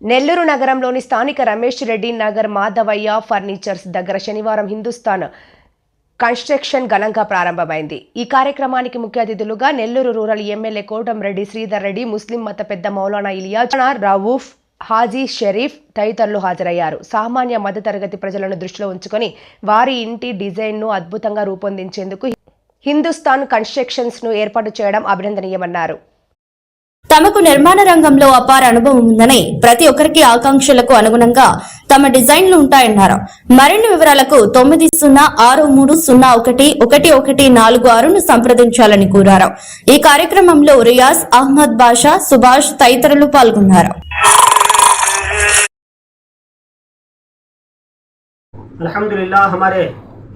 నెల్లూరు నగరంలోని స్థానిక రమేష్ రెడ్డి నగర్ మాధవయ్య ఫర్నిచర్స్ దగ్గర శనివారం హిందుస్థాన్ కన్స్ట్రక్షన్ ఘనంగా ప్రారంభమైంది. ఈ కార్యక్రమానికి ముఖ్య అతిథులుగా నెల్లూరు రూరల్ ఎమ్మెల్యే కోటంరెడ్డి శ్రీధర్ రెడ్డి, ముస్లిం మత పెద్ద మౌలానా ఇలియాస్, రవూఫ్, హాజీ షరీఫ్ తదితరులు హాజరయ్యారు. సామాన్య మధ్యతరగతి ప్రజలను దృష్టిలో ఉంచుకొని వారి ఇంటి డిజైన్ను అద్భుతంగా రూపొందించేందుకు హిందుస్థాన్ కన్స్ట్రక్షన్స్ ను ఏర్పాటు చేయడం అభినందనీయమన్నారు. తమకు నిర్మాణ రంగంలో అపార అనుభవం ఉందని, ప్రతి ఒక్కరికి ఆకాంక్షలకు అనుగుణంగా తమ డిజైన్లు ఉంటాయన్నారు. మరిన్ని వివరాలకు 9063011146ను సంప్రదించాలని కోరారు. ఈ కార్యక్రమంలో రియాజ్, అహ్మద్ బాషా, సుభాష్ తదితరులు పాల్గొన్నారు. अल्हम्दुलिल्लाह हमारे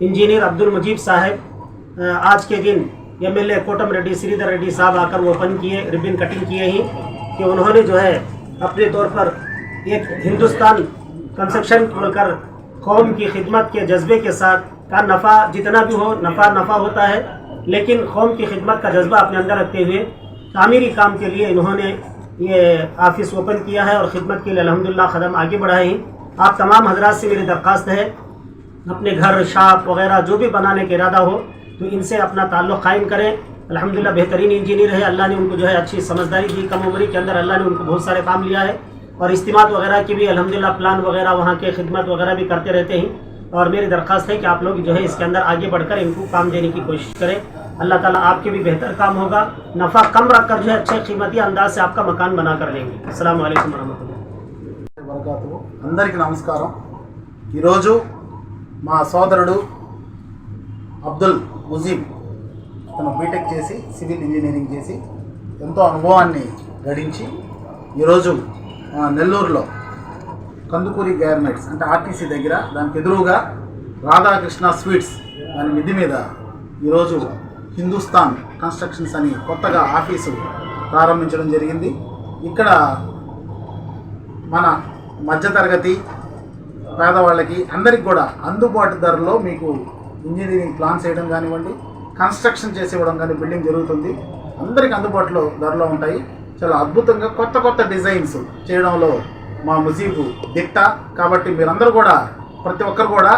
इंजीनियर अब्दुल मुजीब साहब आज के दिन एमएलए कोटमरेड्डी श्रीधर रेड्डी साहब आकर वो ओपन किए, रिबन कटिंग किए ही कि उन्होंने जो है अपने तौर पर एक हिंदुस्तान कंस्ट्रक्शन खोलकर कौम की खिदमत के जज्बे के साथ का नफ़ा जितना भी हो नफ़ा होता है, लेकिन कौम की खिदमत का जज्बा अपने अंदर रखते हुए तामीरी काम के लिए इन्होंने ये ऑफिस ओपन किया है और ख़िदमत के लिए अल्हम्दुलिल्लाह कदम आगे बढ़ाए हैं। आप तमाम हजरात से मेरी दरख्वास्त है, अपने घर शॉप वगैरह जो भी बनाने का इरादा हो तो इनसे अपना ताल्लुक़ कायम करें। अल्हम्दुलिल्लाह बेहतरीन इंजीनियर है, अल्लाह ने उनको जो है अच्छी समझदारी दी, कम उम्र के अंदर अल्लाह ने उनको बहुत सारे काम लिया है और इस्तिमात वगैरह की भी अल्हम्दुलिल्लाह प्लान वगैरह वहाँ के खिदमत वगैरह भी करते रहते हैं। और मेरी दरख्वास्त है कि आप लोग जो है इसके अंदर आगे बढ़कर इनको काम देने की कोशिश करें। अल्लाह ताला आपके भी बेहतर काम होगा, नफ़ा कम रख कर जो है अच्छे कीमती अंदाज से आपका मकान बना कर लेंगे। अस्सलाम वालेकुम रहमतुल्लाह వరకాతుహు. అందరికీ నమస్కారం. ఈరోజు మా సోదరుడు అబ్దుల్ ముజీబ్ తను బీటెక్ చేసి సివిల్ ఇంజనీరింగ్ చేసి ఎంతో అనుభవాన్ని గడించి ఈరోజు నెల్లూరులో కందుకూరి గార్మెంట్స్ అంటే ఆర్టీసీ దగ్గర దానికి ఎదురుగా రాధాకృష్ణ స్వీట్స్ దాని మిద్ది మీద ఈరోజు హిందుస్థాన్ కన్స్ట్రక్షన్స్ అని కొత్తగా ఆఫీసు ప్రారంభించడం జరిగింది. ఇక్కడ మన మధ్యతరగతి పేదవాళ్ళకి అందరికి కూడా అందుబాటు ధరలో మీకు ఇంజనీరింగ్ ప్లాన్స్ చేయడం కానివ్వండి, కన్స్ట్రక్షన్ చేసి ఇవ్వడం కానీ బిల్డింగ్ జరుగుతుంది. అందరికి అందుబాటులో ధరలో ఉంటాయి. చాలా అద్భుతంగా కొత్త డిజైన్స్ చేయడంలో మా ముజీబు దిట్ట. కాబట్టి మీరందరూ కూడా ప్రతి ఒక్కరు కూడా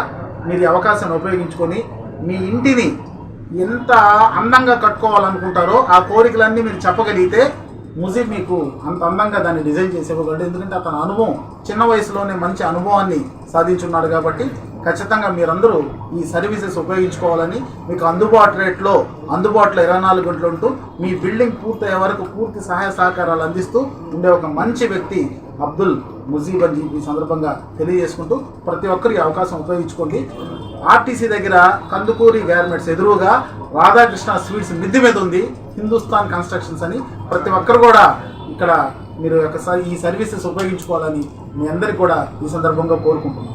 మీరు ఈ అవకాశాన్ని ఉపయోగించుకొని మీ ఇంటిని ఎంత అందంగా కట్టుకోవాలనుకుంటారో ఆ కోరికలన్నీ మీరు చెప్పగలిగితే ముజీబ్ మీకు అంత అందంగా దాన్ని డిజైన్ చేసి ఇవ్వగలడు. ఎందుకంటే అతని అనుభవం చిన్న వయసులోనే మంచి అనుభవాన్ని సాధించున్నాడు. కాబట్టి ఖచ్చితంగా మీరందరూ ఈ సర్వీసెస్ ఉపయోగించుకోవాలని, మీకు అందుబాటులో 24 గంటలు ఉంటూ మీ బిల్డింగ్ పూర్తయ్యే వరకు పూర్తి సహాయ సహకారాలు అందిస్తూ ఉండే ఒక మంచి వ్యక్తి అబ్దుల్ ముజీబ్ అని ఈ సందర్భంగా తెలియజేసుకుంటూ ప్రతి ఒక్కరు ఈ అవకాశం ఉపయోగించుకోండి. ఆర్టీసీ దగ్గర కందుకూరి గార్మెంట్స్ ఎదురుగా రాధాకృష్ణ స్వీట్స్ మిద్ది మీద ఉంది హిందుస్థాన్ కన్స్ట్రక్షన్స్ అని. ప్రతి ఒక్కరు కూడా ఇక్కడ మీరు ఒకసారి ఈ సర్వీసెస్ ఉపయోగించుకోవాలని మీ అందరికీ కూడా ఈ సందర్భంగా కోరుకుంటున్నాను.